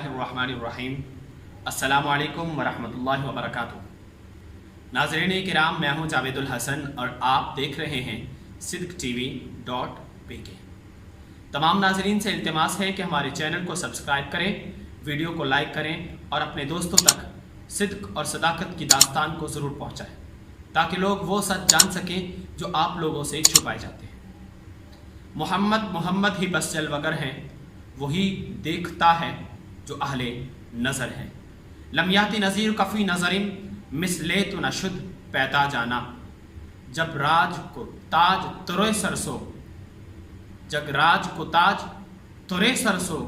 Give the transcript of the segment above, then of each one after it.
बिस्मिल्लाहिर्रहमानिर्रहीम। अस्सलामु अलैकुम वरहमतुल्लाहि वबरकातुहू। नाज़रीन किराम, मैं हूँ जावेदुल हसन और आप देख रहे हैं sidqtv.pk। तमाम नाज़रीन से इल्तिमास है कि हमारे चैनल को सब्सक्राइब करें, वीडियो को लाइक करें और अपने दोस्तों तक सिद्क और सदाकत की दास्तान को ज़रूर पहुँचाएँ ताकि लोग वो सच जान सकें जो आप लोगों से छुपाए जाते हैं। मोहम्मद ही बस जलवगर हैं, वही देखता है जो अहले नज़र है। लम्याती नज़ीर कफ़ी नज़रिन मिसले तो नशुद पैदा जाना। जब राज को ताज तुरे सरसो, जग राज को ताज तुरे सरसो,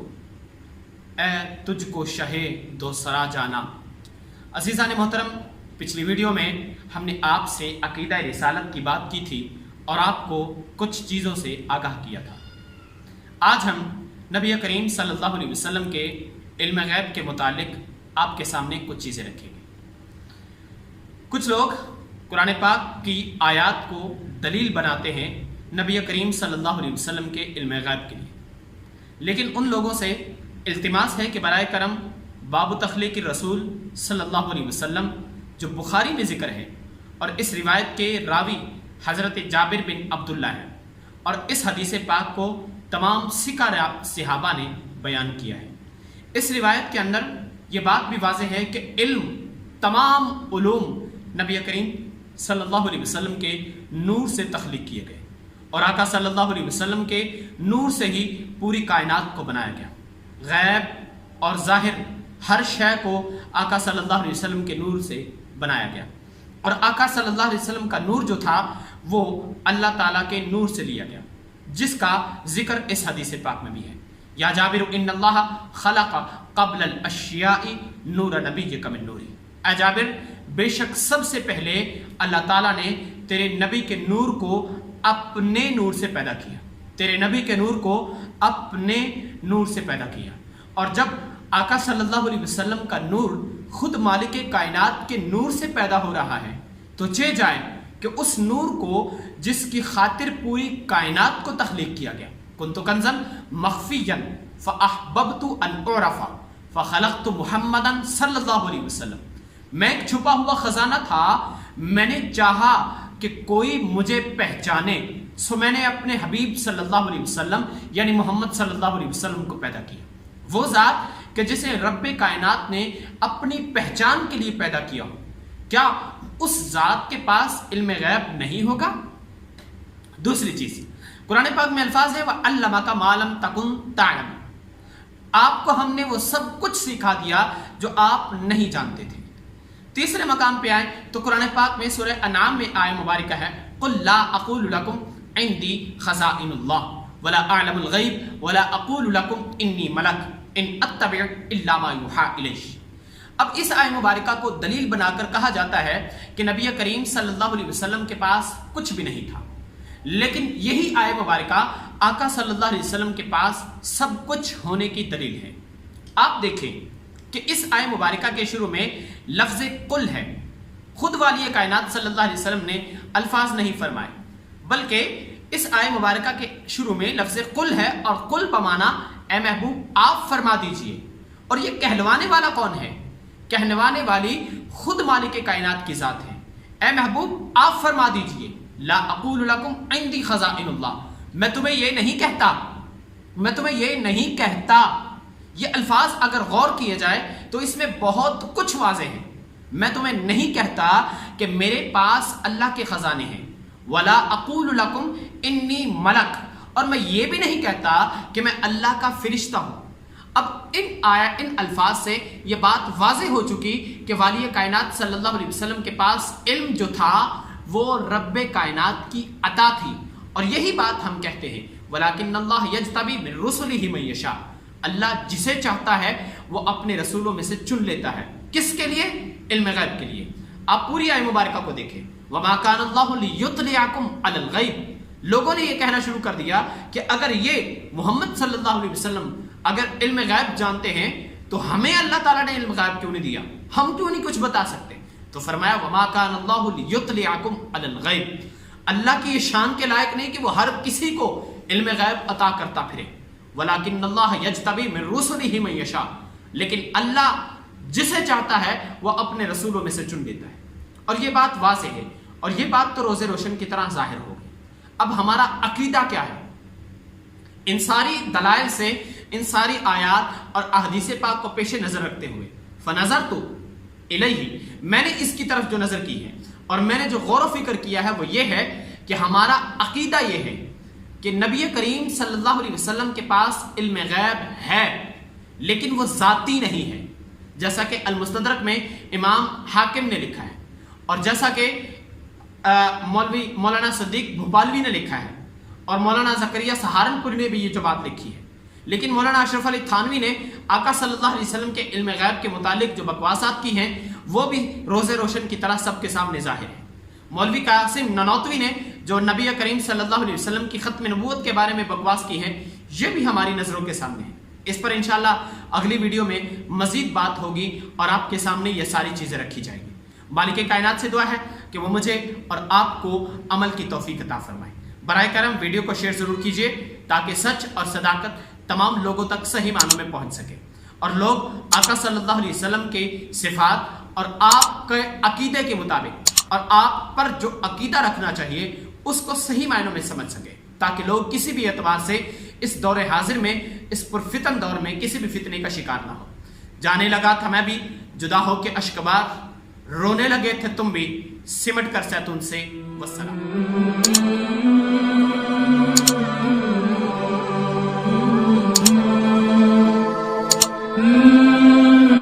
ए तुझको शहे दो सरा जाना। अज़ीज़ान मोहतरम, पिछली वीडियो में हमने आपसे अक़ीदा रिसालत की बात की थी और आपको कुछ चीज़ों से आगाह किया था। आज हम नबी करीम सल्लल्लाहु अलैहि वसल्लम के इल्म गैब के मुतालिक आपके सामने कुछ चीज़ें रखेंगे। कुछ लोग कुरान पाक की आयात को दलील बनाते हैं नबी करीम सल्लल्लाहु अलैहि वसल्लम के इल्म गैब के लिए, लेकिन उन लोगों से इल्तिमास है कि बराए करम बाबु तख्लीक़ रसूल सल्लल्लाहु अलैहि वसल्लम जो बुखारी में ज़िक्र है और इस रिवायत के रावी हज़रत जाबिर बिन अब्दुल्ला है और इस हदीस पाक को तमाम सहाबा ने बयान किया है। इस रिवायत के अंदर ये बात भी वाज़ेह है कि इल्म तमाम उलूम नबी करीम सल्लल्लाहु अलैहि वसल्लम के नूर से तख्लीक़ किए गए और आका सल्लल्लाहु अलैहि वसल्लम के नूर से ही पूरी कायनात को बनाया गया। गैब और ज़ाहिर हर शय को आका सल्लल्लाहु अलैहि वसल्लम के नूर से बनाया गया और आका सल्लल्लाहु अलैहि वसल्लम का नूर जो था वो अल्लाह ताला के नूर से लिया गया, जिसका जिक्र इस हदीस पाक में भी है। या जाबिर इन्नल्लाह खलक़ क़ब्ल अल-अश्याइ नूर नबिय्यक मिन नूरी। ऐ जाबिर, बेशक सबसे पहले अल्लाह ताला ने तेरे नबी के नूर को अपने नूर से पैदा किया, तेरे नबी के नूर को अपने नूर से पैदा किया। और जब आका सल्लल्लाहु अलैहि वसल्लम का नूर खुद मालिक कायनात के नूर से पैदा हो रहा है तो चे जाए कि उस नूर को जिसकी खातिर पूरी कायनात को तख्लीक किया गया, कुन्तु कंज़न मख्फियन फ़अहबब्तु अन उरफ़ा फ़ख़लक़तु मुहम्मदन सल्लल्लाहु अलैहि वसल्लम। मैं एक छुपा हुआ खजाना था, मैंने चाहा कि कोई मुझे पहचाने, सो मैंने अपने हबीब सल्लल्लाहु अलैहि वसल्लम यानी मोहम्मद सल्लल्लाहु अलैहि वसल्लम को पैदा किया। वो ज़ात कि जिसे रब्बे कायनात ने अपनी पहचान के लिए पैदा किया हो, क्या उस ज़ात के पास इल्म गैब नहीं होगा? दूसरी चीज़, कुरान पाक में अल्फाज है वअल्लमका मा लम तकुन ताअलम। आपको हमने वो सब कुछ सिखा दिया जो आप नहीं जानते थे। तीसरे मकाम पे आए तो कुरान पाक में सूरह अनाम में आय मुबारका है कुल ला अक़ूलु लकुम इंदी खज़ाइनुल्लाह वला अअलमुल गैब वला अक़ूलु लकुम इन्नी मलक इन अत्तबिउ इल्ला मा युहा इलैहि। अब इस आय मुबारका को दलील बनाकर कहा जाता है कि नबी करीम सल्लल्लाहु अलैहि वसल्लम के पास कुछ भी नहीं था, लेकिन यही आय मुबारका आका सल्लल्लाहु अलैहि वसल्लम के पास सब कुछ होने की दलील है। आप देखें कि इस आय मुबारका के शुरू में लफ्ज़ कुल है। खुद वाली कायनात सल्लल्लाहु अलैहि वसल्लम ने अल्फाज नहीं फरमाए, बल्कि इस आय मुबारका के शुरू में लफ्ज़ कुल है और कुल बमाना ए महबूब आप फरमा दीजिए। और ये कहलवाने वाला कौन है? कहलवाने वाली खुद मालिक कायनात की ज़ात है। ए महबूब आप फरमा दीजिए ला अक़ूलु लकुम इंदी खज़ाइनुल्लाह, मैं तुम्हें ये नहीं कहता, मैं तुम्हें ये नहीं कहता। ये अल्फाज अगर गौर किए जाए तो इसमें बहुत कुछ वाज़ेह है। मैं तुम्हें नहीं कहता कि मेरे पास अल्लाह के ख़जाने हैं, वला अक़ूलु लकुम इन्नी मलक, और मैं ये भी नहीं कहता कि मैं अल्लाह का फरिश्ता हूँ। अब इन अल्फाज से ये बात वाज़ेह हो चुकी कि वाली कायनात सल्लल्लाहु अलैहि वसल्लम के पास इल्म जो था वो रब्बे कायनात की अता थी। और यही बात हम कहते हैं वलाकिन्नल्लाह यज्तबी मिन रुसुलिही मन यशा। अल्लाह जिसे चाहता है वो अपने रसूलों में से चुन लेता है। किसके लिए? इल्म गैब के लिए। आप पूरी आय मुबारका को देखें, वमा कानल्लाहु लियुत्लिअकुम अलल गैब। लोगों ने ये कहना शुरू कर दिया कि अगर ये मोहम्मद सल्लल्लाहु अलैहि वसल्लम अगर इल्म गैब जानते हैं तो हमें अल्लाह ताला ने इल्म गैब क्यों नहीं दिया, हम क्यों नहीं कुछ बता सकते? तो फरमाया वमा कानल्लाहु लियुत्लिअकुम अलल गैब। अल्लाह की ये शान के लायक नहीं कि वो हर किसी को इल्म गैब अता करता फिरे। वलाकिन्नल्लाह यज्तबी मिन रुसुलिही मन यशा। لیکن اللہ جسے چاہتا ہے وہ اپنے رسولوں میں سے چن لیتا ہے، اور یہ بات واضح ہے، اور یہ بات تو روز روشن کی طرح ظاہر ہو گئی۔ اب ہمارا عقیدہ کیا ہے؟ ان ساری دلائل سے، ان ساری آیات اور احادیث پاک کو پیش نظر رکھتے ہوئے فنظرت الیہ، میں نے اس کی طرف جو نظر کی ہے اور میں نے جو غور و فکر کیا ہے وہ یہ ہے کہ ہمارا عقیدہ یہ ہے کہ نبی کریم صلی اللہ علیہ وسلم کے پاس علم غیب ہے، لیکن وہ ذاتی نہیں ہے، جیسا کہ المستدرک میں امام حاکم نے لکھا ہے، اور جیسا کہ مولانا صدیق بھوپالوی نے لکھا ہے، اور مولانا زکریا سہارنپوری نے بھی یہ جو بات لکھی ہے۔ لیکن مولانا اشرف علی تھانوی نے آقا صلی اللہ علیہ وسلم کے علم غیب کے متعلق جو بکواسات کی ہیں وہ بھی روز روشن کی طرح سب کے سامنے ظاہر ہے۔ مولوی قاسم نانوتوی نے جو نبی کریم صلی اللہ علیہ وسلم کی ختم نبوت کے بارے میں بکواس کی ہے، یہ بھی ہماری نظروں کے سامنے ہے۔ اس پر انشاءاللہ اگلی ویڈیو میں مزید بات ہوگی اور آپ کے سامنے یہ ساری چیزیں رکھی جائیں گی۔ مالک کائنات سے دعا ہے کہ وہ مجھے اور آپ کو عمل کی توفیق عطا فرمائے۔ برائے کرم ویڈیو کو شیئر ضرور کیجیے تاکہ سچ اور صداقت تمام لوگوں تک صحیح معنوں میں پہنچ سکے، اور لوگ آقا صلی اللہ علیہ وسلم کے صفات اور آپ کے عقیدے کے مطابق اور آپ پر جو عقیدہ رکھنا چاہیے اس کو صحیح معنوں میں سمجھ سکے، تاکہ لوگ کسی بھی اعتبار سے اس دور حاضر میں، اس پرفتن دور میں کسی بھی فتنے کا شکار نہ ہو۔ جانے لگا تھا میں بھی جدا ہو کے اشکبار، رونے لگے تھے تم بھی سمٹ کر زیتون سے، والسلام۔